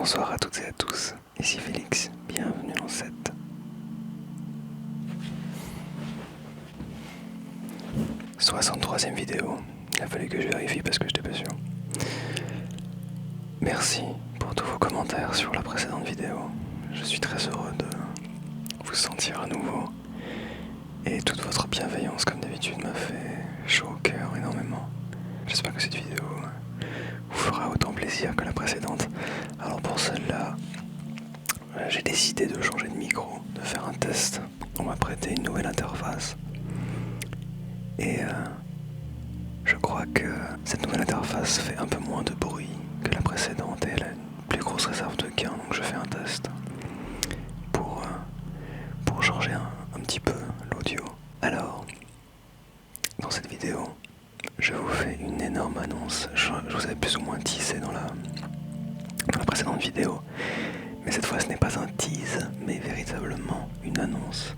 Bonsoir à toutes et à tous, ici Félix, bienvenue dans cette 63e vidéo. Il a fallu que je vérifie parce que j'étais pas sûr. Merci pour tous vos commentaires sur la précédente vidéo. Je suis très heureux de vous sentir à nouveau. Et toute votre bienveillance, comme d'habitude, m'a fait chaud au cœur énormément. J'espère que cette vidéo vous fera autant plaisir que la précédente. Alors pour celle-là, j'ai décidé de changer de micro, de faire un test. On m'a prêté une nouvelle interface. Et je crois que cette nouvelle interface fait un peu moins de bruit que la précédente et elle a une plus grosse réserve de gain, donc je fais un test pour changer un petit peu l'audio. Alors, dans cette vidéo, je vous fais une énorme annonce. Je vous avais plus ou moins teasé dans la précédente vidéo, mais cette fois ce n'est pas un tease, mais véritablement une annonce.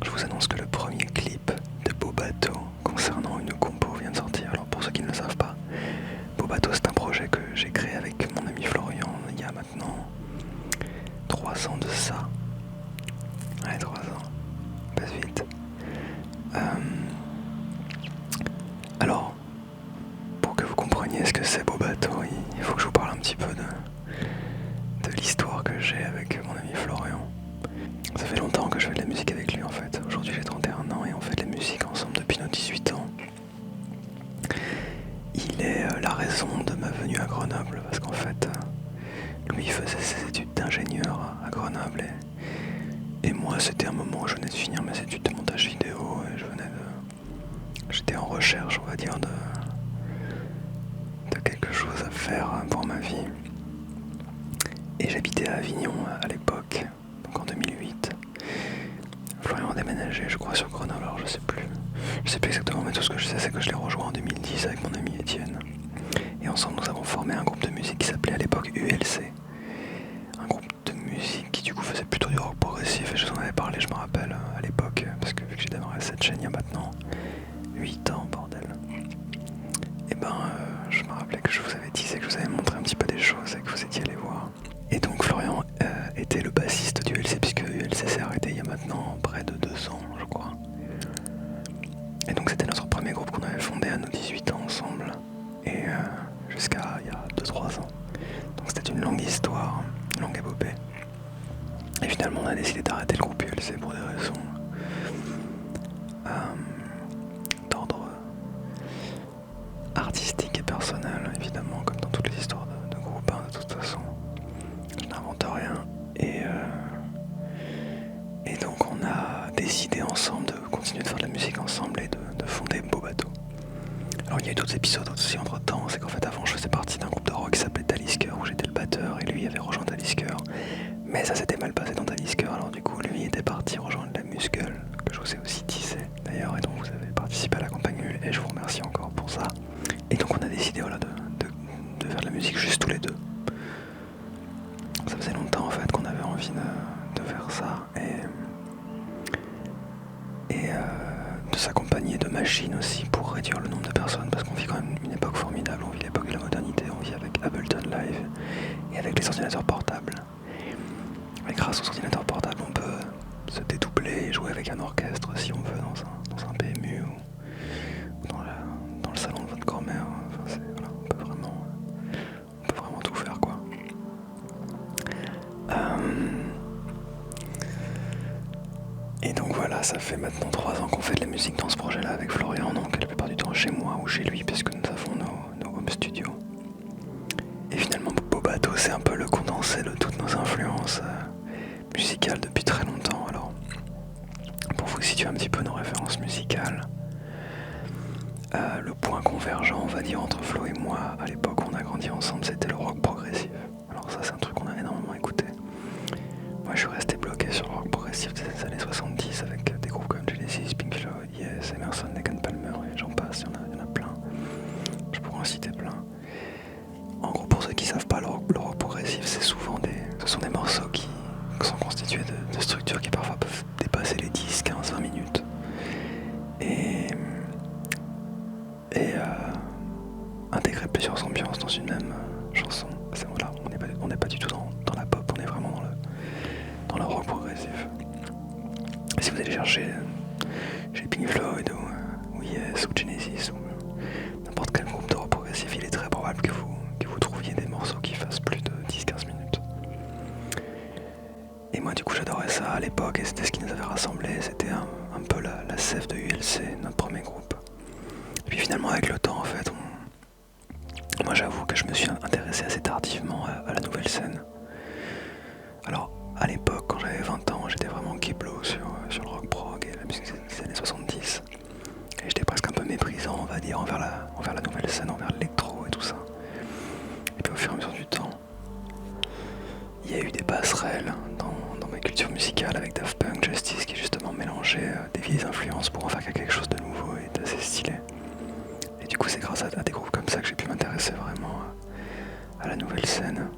Je vous annonce que le premier clip de Bobato concernant une compo vient de sortir. Alors pour ceux qui ne le savent pas, Bobato c'est un projet que j'ai créé avec mon ami Florian il y a maintenant 3 ans de ça. Ouais, 3 ans, passe vite. Alors, pour que vous compreniez ce que c'est Bobato, il faut que je vous parle un petit peu de l'histoire que j'ai avec mon ami Florian. Ça fait longtemps que je fais de la musique avec lui en fait. Aujourd'hui j'ai 31 ans et on fait de la musique ensemble depuis nos 18 ans. Il est la raison de ma venue à Grenoble parce qu'en fait, lui faisait ses études d'ingénieur à Grenoble et moi c'était un moment où je venais de finir mes études de montage vidéo et j'étais en recherche, on va dire, de quelque chose à faire pour ma vie. Et j'habitais à Avignon à l'époque, donc en 2008. Florian a déménagé, je crois, sur Grenoble, alors je sais plus exactement, mais tout ce que je sais, c'est que je l'ai rejoint en 2010 avec mon ami Étienne. Et ensemble, nous avons formé un groupe de musique qui s'appelait à l'époque ULC. Un groupe de musique qui du coup faisait plutôt du rock progressif, et je vous en avais parlé, je me rappelle, à l'époque, parce que vu que j'ai démarré cette chaîne il y a maintenant 8 ans, bordel. Et je me rappelais que je vous avais dit, que je vous avais montré un petit peu des choses et que vous étiez allés voir. Et donc Florian était le bassiste du ULC, puisque ULC s'est arrêté il y a maintenant près de 2 ans, je crois. Et donc c'était notre premier groupe qu'on avait fondé à nos 18 ans ensemble, et jusqu'à il y a 2-3 ans. Donc c'était une longue histoire, une longue épopée. Et finalement on a décidé d'arrêter le groupe ULC pour des raisons d'ordre artistique et personnel, évidemment, comme dans toutes les histoires de groupe, hein, de toute façon. Je n'invente rien. Et donc on a décidé ensemble de continuer de faire de la musique ensemble et de fonder Bobato. Alors il y a eu d'autres épisodes aussi entre temps, c'est qu'en fait avant je faisais partie d'un groupe de rock qui s'appelait Talisker où j'étais le batteur et lui avait rejoint Talisker. Mais ça s'était mal passé dans Talisker, alors du coup lui était parti rejoindre la Muscle, que je vous ai aussi tissé d'ailleurs et dont vous avez participé à la campagne et je vous remercie encore pour ça. Et donc on a décidé de faire de la musique juste tous les deux. Ça faisait longtemps en fait qu'on avait envie de faire ça et de s'accompagner de machines aussi pour réduire le nombre de personnes parce qu'on vit quand même une époque formidable, on vit l'époque de la modernité, on vit avec Ableton Live et avec les ordinateurs portables. Et grâce aux ordinateurs portables on peut se dédoubler et jouer avec un orchestre si on veut dans un PMU ou dans le salon de votre grand-mère. Enfin, voilà, on peut vraiment tout faire quoi. Et donc voilà, ça fait maintenant 3 ans qu'on fait de la musique dans ce projet-là avec Florian, donc la plupart du temps chez moi ou chez lui, puisque nous avons nos home studios. Et finalement, Bobato, c'est un peu le condensé de toutes nos influences musicales depuis très longtemps. Alors, pour vous situer un petit peu nos références musicales, le point convergent, on va dire, entre Flo et moi, à l'époque où on a grandi ensemble, c'était le rock progressif. Alors ça, c'est un truc qu'on a énormément écouté. Moi, je suis resté bloqué sur le rock progressif des années 70 avec des groupes comme Genesis, Pink Floyd, Yes, Emerson, Lake & Palmer et j'en passe, il y en a plein. Je pourrais en citer plein. En gros, pour ceux qui ne savent pas, le rock progressif, ce sont des morceaux qui sont constitués de structures qui parfois peuvent dépasser les 10, 15, 20 minutes. Et intégrer plusieurs ambiances dans une même chanson. Voilà, on n'est pas du tout chez Pink Floyd ou Yes ou Genesis ou n'importe quel groupe de rock progressif, il est très probable que vous trouviez des morceaux qui fassent plus de 10-15 minutes. Et moi du coup j'adorais ça à l'époque et c'était ce qui nous avait rassemblés, c'était un peu la sève de ULC, notre premier groupe. Et puis finalement avec le temps en fait, moi j'avoue que je me suis intéressé assez tardivement à la nouvelle scène. Alors à l'époque quand j'avais 20 ans j'étais vraiment keblo sur le rock prog et la musique des années 70. Et j'étais presque un peu méprisant on va dire envers la nouvelle scène, envers l'électro et tout ça. Et puis au fur et à mesure du temps, il y a eu des passerelles dans ma culture musicale avec Daft Punk, Justice qui justement mélangeait des vieilles influences pour en faire quelque chose de nouveau et d'assez stylé. Et du coup c'est grâce à des groupes comme ça que j'ai pu m'intéresser vraiment à la nouvelle scène.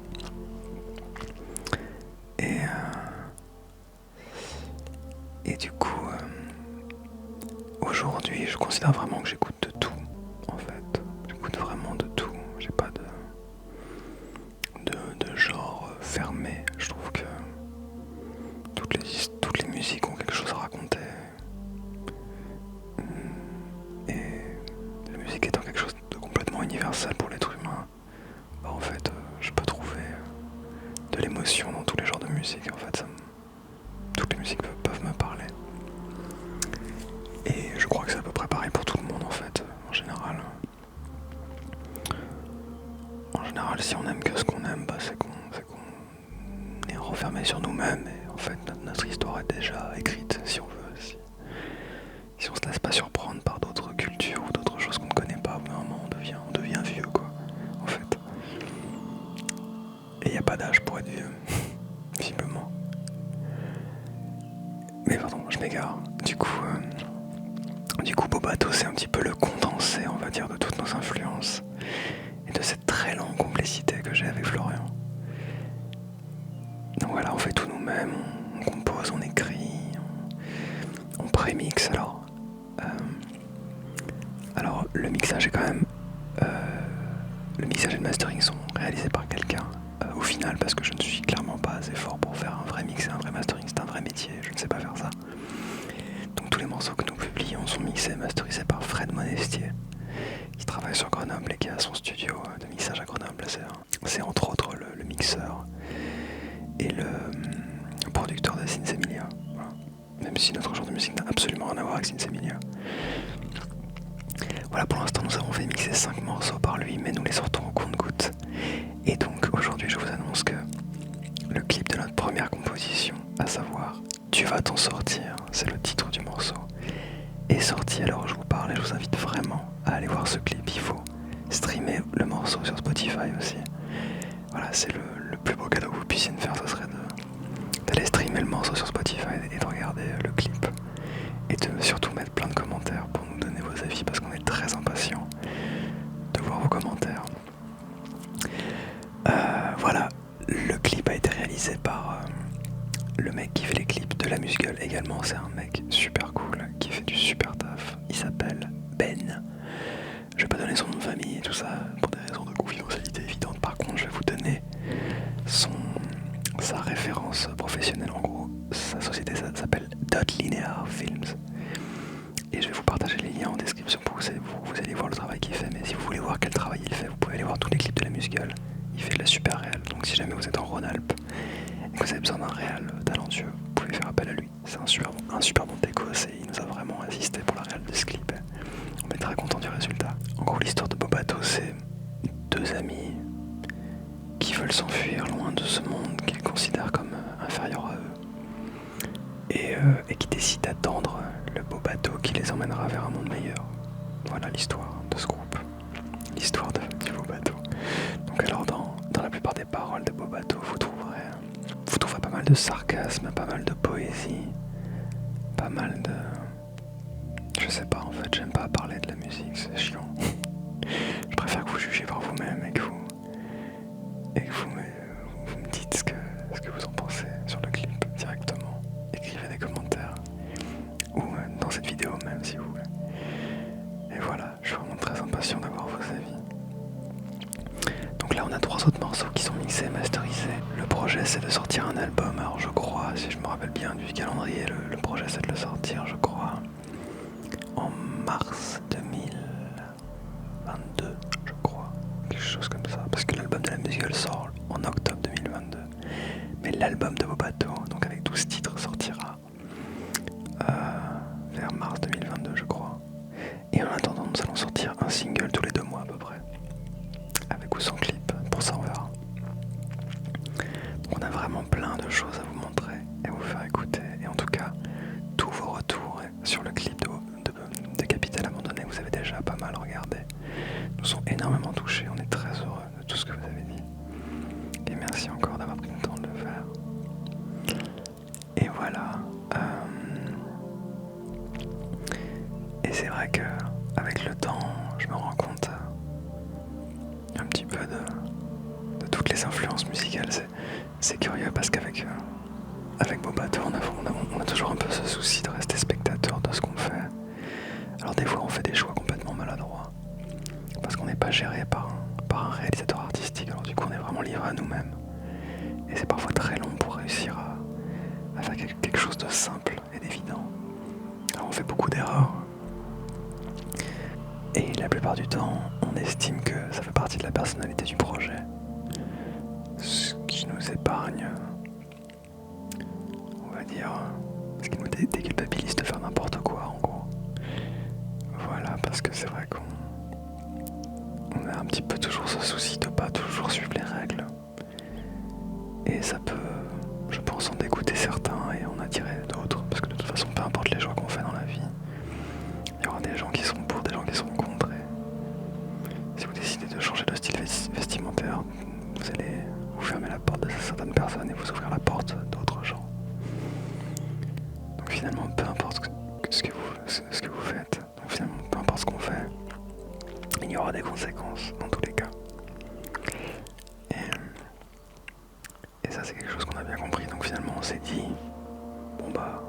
Et du coup, aujourd'hui je considère vraiment que j'écoute de tout en fait. J'écoute vraiment de tout. J'ai pas de genre fermé. Je trouve que toutes les musiques ont quelque chose à raconter. Et la musique étant quelque chose de complètement universel pour l'être humain, bah en fait je peux trouver de l'émotion dans tous les genres de musique. En fait toutes les musiques peuvent me parler. Et je crois que c'est à peu près pareil pour tout le monde en fait, en général. En général, si on aime que ce qu'on aime, bah c'est qu'on est renfermé sur nous-mêmes et en fait notre histoire est déjà écrite si on veut. Si on se laisse pas surprendre par d'autres cultures ou d'autres choses qu'on ne connaît pas, au bout d'un moment on devient vieux quoi, en fait. Et il n'y a pas d'âge pour être vieux, visiblement. Mais pardon, je m'égare. Du coup, Bobato c'est un petit peu le condensé, on va dire, de toutes nos influences et de cette très longue complicité que j'ai avec Florian. Donc voilà, on fait tout nous-mêmes, on compose, on écrit, on prémixe. Alors le mixage est quand même... le mixage et le mastering sont réalisés par quelqu'un au final parce que je ne suis clairement pas assez fort pour faire un vrai mix et un vrai mastering, c'est un vrai métier, je ne sais pas faire ça. Donc tous les morceaux que nous publions sont mixés et masterisés par Fred Monestier qui travaille sur Grenoble et qui a son studio de mixage à Grenoble. C'est entre autres le mixeur et le producteur de Sinsemilia. Voilà. Même si notre genre de musique n'a absolument rien à voir avec Sinsemilia. Voilà, pour l'instant nous avons fait mixer 5 morceaux par lui, mais nous les sortons au compte-gouttes. Et donc aujourd'hui je vous annonce que le clip de notre première composition, à savoir Tu vas t'en sortir, c'est le titre du morceau, est sorti alors je vous parle et je vous invite vraiment à aller voir ce clip. Il faut streamer le morceau sur Spotify aussi. Voilà, c'est le plus beau cadeau que vous puissiez me faire, ce serait d'aller streamer le morceau sur Spotify et de regarder le clip. Et de surtout mettre plein de commentaires pour nous donner vos avis parce qu'on est très impatients de voir vos commentaires. Voilà, le clip a été réalisé par le mec qui fait les clips de La Musgueule également. C'est un mec super cool qui fait du super taf. Il s'appelle Ben. Je vais pas donner son nom de famille et tout ça pour des raisons de confidentialité évidente. Par contre, je vais vous donner sa référence professionnelle. En gros, sa société s'appelle Dot Linear Films. Et je vais vous partager les liens en description pour que vous allez voir le travail qu'il fait. Mais si vous voulez voir quel travail il fait, vous pouvez aller voir tous les clips de La Musgueule. Il fait de la super réal. Donc si jamais vous êtes en Rhône-Alpes et que vous avez besoin d'un réal talentueux, vous pouvez faire appel à lui. C'est un super bon déco et il nous a vraiment assisté pour la réal de ce clip. On est très content du résultat. En gros, l'histoire de Bobato, c'est 2 amis qui veulent s'enfuir loin de ce monde qu'ils considèrent comme inférieur à eux et qui décident d'attendre le beau bateau qui les emmènera vers un monde meilleur. Voilà l'histoire de ce groupe, l'histoire du beau bateau. Donc alors dans la plupart des paroles de Bobato, vous trouverez pas mal de sarcasme, pas mal de poésie, pas mal de... Je sais pas en fait, j'aime pas parler de la musique, c'est chiant. Je préfère que vous jugiez par vous-même et que vous me dites ce que vous en pensez sur le clip directement. Écrivez des commentaires ou dans cette vidéo même si vous voulez. Et voilà, je suis vraiment très impatient d'avoir vos avis. Donc là on a 3 autres morceaux qui sont mixés et masterisés. Le projet c'est de sortir un album, alors je crois, si je me rappelle bien du calendrier, le projet c'est de le sortir musical sort en octobre 2022. Mais l'album de Bobato, donc avec 12 titres, sortira vers mars 2022 je crois. Et en attendant, nous allons sortir un single tous les 2 mois à peu près. Avec ou sans clip, pour ça on verra. Donc on a vraiment plein de choses à vous montrer et à vous faire écouter. Et en tout cas, tous vos retours sur le clip de Capitale Abandonnée, vous avez déjà pas mal regardé, nous ont énormément touchés. On est très heureux de tout ce que vous avez dit. Et merci encore d'avoir pris le temps de le faire. Et voilà. Et c'est vrai que avec le temps, je me rends compte un petit peu de toutes les influences musicales. C'est curieux parce qu'avec Bobato, on a toujours un peu ce souci de rester spectateur de ce qu'on fait. Alors des fois on fait des choix complètement maladroits parce qu'on n'est pas géré par un réalisateur artistique, alors du coup on est vraiment livré à nous-mêmes. Et c'est parfois très long pour réussir à faire quelque chose de simple et d'évident. Alors on fait beaucoup d'erreurs. Et la plupart du temps, on estime que ça fait partie de la personnalité du projet. Ce qui nous épargne, on va dire, ce qui nous déculpabilise de faire n'importe quoi en gros. Voilà, parce que c'est vrai qu'on a un petit peu toujours ce souci de pas toujours suivre les règles. Et ça peut, je pense, en dégoûter certains et en attirer d'autres. Parce que de toute façon, peu importe les choix qu'on fait dans la vie, il y aura des gens qui seront pour, des gens qui seront contre. Et si vous décidez de changer de style vestimentaire, vous allez vous fermer la porte de certaines personnes et vous ouvrir la porte d'autres gens. Donc finalement, peu importe ce que vous faites, donc finalement, peu importe ce qu'on fait, il y aura des conséquences dans tous les cas. Et ça, c'est quelque chose qu'on a bien compris. Donc finalement, on s'est dit, bon bah,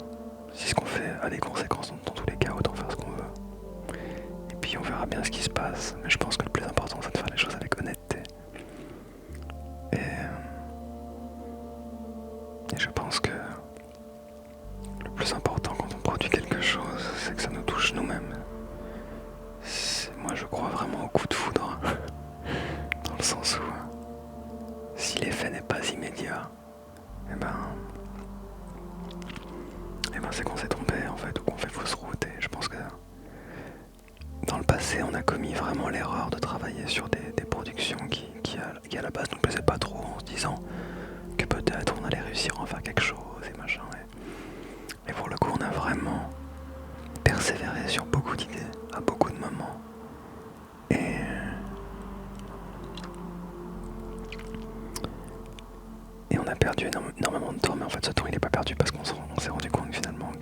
si ce qu'on fait a des conséquences dans tous les cas, autant faire ce qu'on veut. Et puis on verra bien ce qui se passe. Mais je pense que le plus important, c'est de faire les choses avec honnêteté. Et je pense que le plus important quand on produit quelque chose, c'est que ça nous touche nous-mêmes. Moi, je crois vraiment au coup de foudre, dans le sens où si l'effet n'est pas immédiat, et ben c'est qu'on s'est trompé en fait, ou qu'on fait fausse route. Et je pense que dans le passé, on a commis vraiment l'erreur de travailler sur des productions qui à la base nous plaisaient pas trop, en se disant que peut-être on allait réussir à en faire quelque chose et machin. Et pour le coup, on a vraiment persévéré sur beaucoup d'idées, à beaucoup de moments. Et on a perdu énormément de temps, mais en fait ce temps il n'est pas perdu parce qu'on s'est rendu compte finalement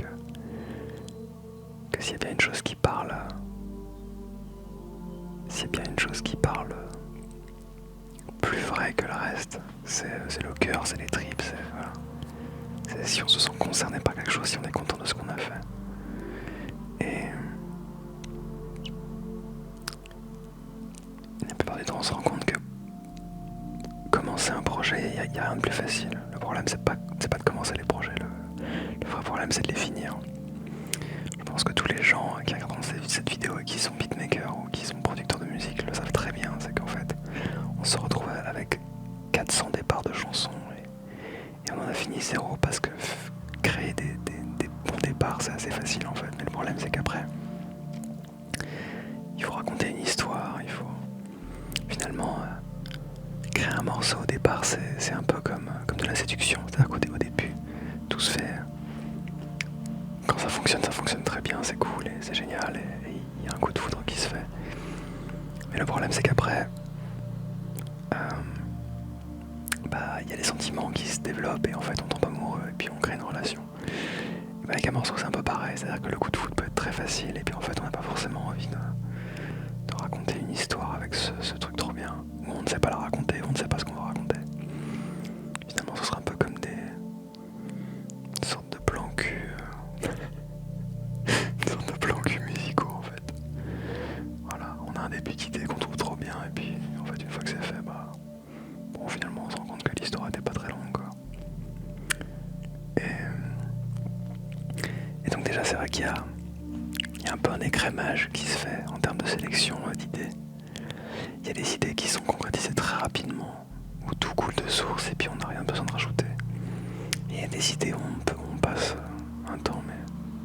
que s'il y a bien une chose qui parle, plus vrai que le reste, c'est le cœur, c'est les tripes, voilà. C'est si on se sent concerné par quelque chose, si on est content de ce qu'on a fait. Et la plupart du temps on se rend compte que commencer un projet, il n'y a rien de plus facile. Le problème c'est pas de commencer les projets, le vrai problème c'est de les finir. Je pense que tous les gens qui regarderont cette vidéo et qui sont beatmakers ou qui sont producteurs de musique le savent très bien. C'est qu'en fait on se retrouve avec 400 départs de chansons et on en a fini zéro parce que créer des bons départs c'est assez facile en fait. Mais le problème c'est qu'après il faut raconter une histoire, il faut finalement créer un morceau au départ, c'est un peu comme de la séduction. C'est-à-dire qu'au début, tout se fait. Quand ça fonctionne très bien, c'est cool et c'est génial et il y a un coup de foudre qui se fait. Mais le problème, c'est qu'après, il y a des sentiments qui se développent et en fait, on tombe amoureux et puis on crée une relation. Et avec un morceau, c'est un peu pareil. C'est-à-dire que le coup de foudre peut être très facile et puis en fait, on n'a pas forcément envie de raconter une histoire avec ce truc trop bien. Où on ne sait pas la raconter, on ne sait pas ce qu'on va raconter. Finalement, ce sera un peu comme une sorte de plan cul, une sorte de plan cul musicaux en fait. Voilà, on a un début d'idée qu'on trouve trop bien et puis en fait une fois que c'est fait, bon finalement on se rend compte que l'histoire était pas très longue quoi. Et donc déjà c'est vrai qu'il y a un peu un écrémage qui se fait en termes de sélection d'idées. Il y a des idées qui sont concrétisées très rapidement où tout coule de source et puis on n'a rien besoin de rajouter. Il y a des idées où on passe un temps, mais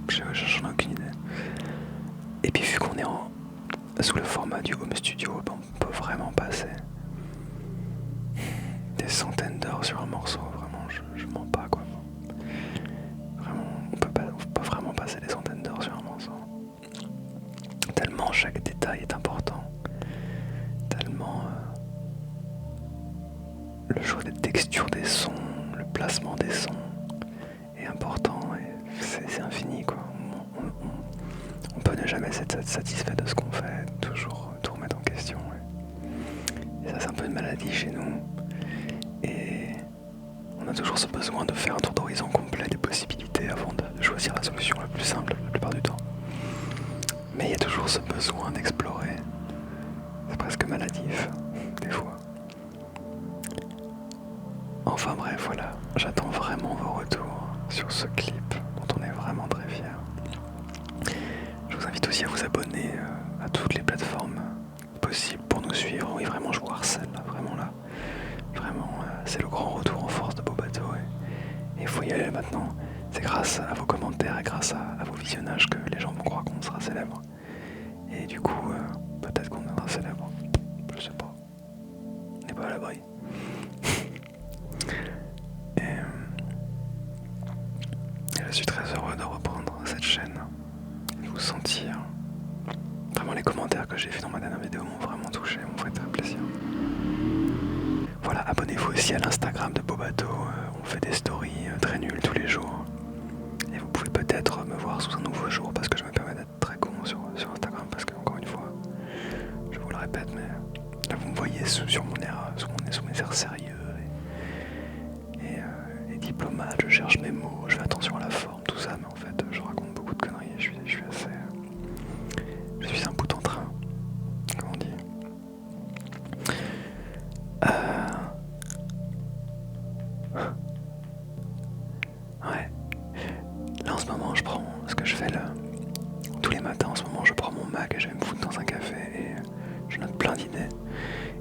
j'en ai aucune idée. Et puis vu qu'on est sous le format du home studio, ben, on peut vraiment passer des centaines d'heures sur un morceau, vraiment, je mens pas quoi. Vraiment, on peut vraiment passer des centaines d'heures sur un morceau. Tellement chaque détail est important, tellement le choix des textures des sons, le placement des sons est important et c'est infini quoi. On peut ne jamais être satisfait de ce qu'on fait, toujours tout remettre en question. Et ça c'est un peu une maladie chez nous. Et on a toujours ce besoin de faire un tour d'horizon complet des possibilités avant de choisir la solution la plus simple la plupart du temps. Mais il y a toujours ce besoin d'explorer. C'est presque maladif, des fois. Enfin bref, voilà, j'attends vraiment vos retours sur ce clip dont on est vraiment très fiers. Je vous invite aussi à vous abonner à toutes les plateformes possibles pour nous suivre. Oui, vraiment, je vous harcèle, là, vraiment là. Vraiment, c'est le grand retour en force de Bobato et il faut y aller maintenant. C'est grâce à vos commentaires et grâce à vos visionnages que les gens vont croire qu'on sera célèbre. Et du coup, peut-être qu'on deviendra célèbre. Je sais pas. On n'est pas à l'abri. Et je suis très heureux de reprendre cette chaîne. De vous sentir. Vraiment, les commentaires que j'ai vus dans ma dernière vidéo m'ont vraiment touché, m'ont fait très plaisir. Voilà, abonnez-vous aussi à l'Instagram de Bobato. On fait des stories très nulles tous les jours. Et vous pouvez peut-être me voir sous un nouveau jour parce que je me permets d'être très con sur Instagram parce que, encore une fois, je vous le répète, mais là vous me voyez sous mes airs sérieux et diplomate, je cherche mes mots, je fais attention à la forme, tout ça, mais en fait je raconte beaucoup de conneries, je suis assez... Je suis un bout en train, comme on dit. Ouais. Là en ce moment je prends ce que je fais là. Tous les matins en ce moment je prends mon Mac et je vais me foutre dans un café et je note plein d'idées.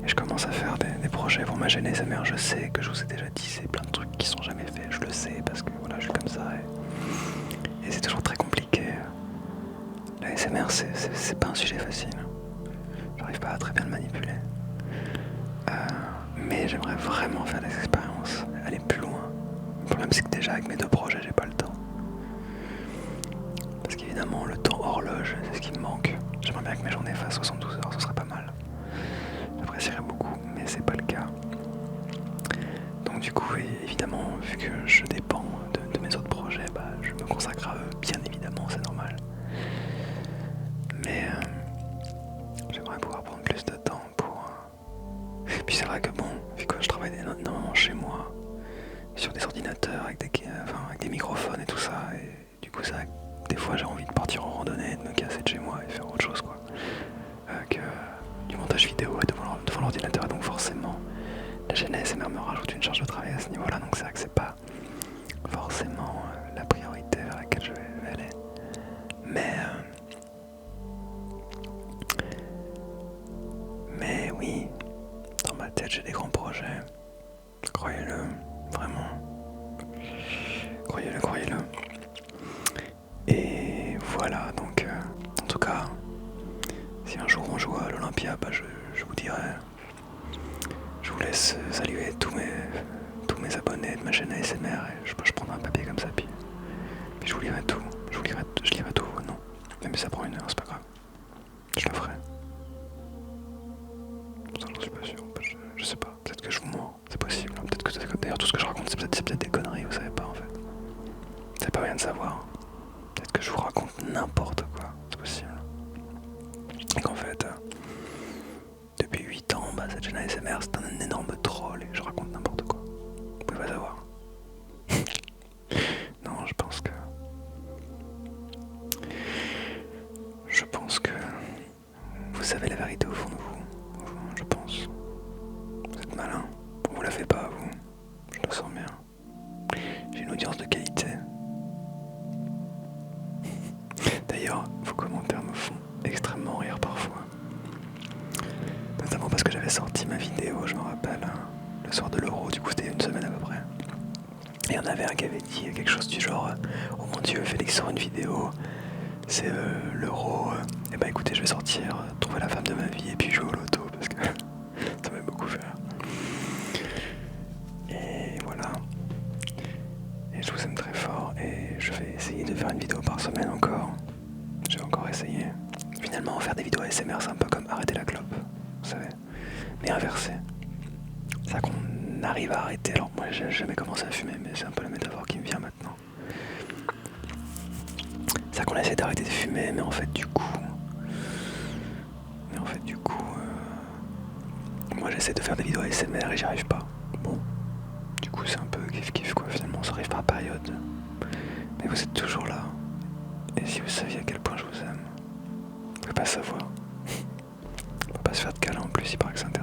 Et je commence à faire des projets pour ma chaîne ASMR. Je sais que je vous ai déjà dit, c'est plein de trucs qui sont jamais faits, je le sais parce que voilà, je suis comme ça et c'est toujours très compliqué. La ASMR c'est pas un sujet facile. J'arrive pas à très bien le manipuler. Mais j'aimerais vraiment faire des expériences, aller plus loin. Le problème c'est que déjà avec mes deux projets j'ai pas le temps. Parce qu'évidemment le temps horloge c'est ce qui me manque. J'aimerais bien que mes journées fassent 72 heures, ce serait pas mal. J'apprécierais beaucoup, mais c'est pas le cas. Donc du coup, évidemment, vu que je dépends de mes autres projets, bah, je me consacre à eux, bien évidemment, c'est normal. Mais j'aimerais pouvoir prendre plus de temps pour... Puis c'est vrai que bon, vu que je travaille énormément chez moi, sur des ordinateurs, avec des microphones et tout ça, et du coup c'est vrai que des fois j'ai envie de partir en randonnée, de me casser de chez moi et faire autre chose quoi. Que du montage vidéo devant l'ordinateur, et donc forcément la chaîne ASMR me rajoute une charge de travail à ce niveau là, donc c'est vrai que c'est pas forcément la priorité vers laquelle je vais aller, mais oui, dans ma tête j'ai des grands projets, croyez-le, vraiment, croyez-le, et voilà, donc en tout cas si un jour on joue à l'Olympia, bah je vous dirai. Je vous laisse saluer tous mes abonnés de ma chaîne ASMR et je prendrai un papier comme ça puis je vous lirai tout. Je lirai tout vos noms. Même si ça prend une heure, c'est pas grave. Je le ferai. Ça j'en suis pas sûr. Je sais pas. Peut-être que je vous mens. C'est possible. Peut-être que d'ailleurs tout ce que je raconte c'est peut-être des conneries, vous savez pas en fait. C'est pas bien de savoir. Peut-être que je vous raconte n'importe quoi. C'est possible. Et qu'en fait... depuis 8 ans, bah, cette chaîne ASMR c'est un énorme troll et je raconte n'importe quoi. Vous pouvez pas savoir. Non, je pense que vous savez la vérité au fond de vous. Je pense. Vous êtes malin. On vous la fait pas, vous. Je le sens bien. J'ai une audience de qualité. D'ailleurs, de l'euro, du coup c'était une semaine à peu près. Et il y en avait un qui avait dit quelque chose du genre oh mon dieu, Félix sort une vidéo, c'est l'euro, et bah écoutez, je vais sortir, trouver la femme de ma vie et puis jouer au loto parce que ça m'a beaucoup fait rire. Et voilà. Et je vous aime très fort et je vais essayer de faire une vidéo par semaine encore. J'ai encore essayé. Finalement, faire des vidéos ASMR, c'est un peu comme arrêter la clope, vous savez, mais inversé. C'est ça qu'on arrive à arrêter. Alors moi, j'ai jamais commencé à fumer, mais c'est un peu la métaphore qui me vient maintenant. C'est ça qu'on essaie d'arrêter de fumer, mais en fait, du coup, moi j'essaie de faire des vidéos ASMR et j'y arrive pas. Bon, du coup, c'est un peu kiff-kiff quoi. Finalement, ça arrive par période. Mais vous êtes toujours là. Et si vous saviez à quel point je vous aime, vous pouvez pas savoir. On peut pas se faire de câlin en plus, il paraît que c'est interdit.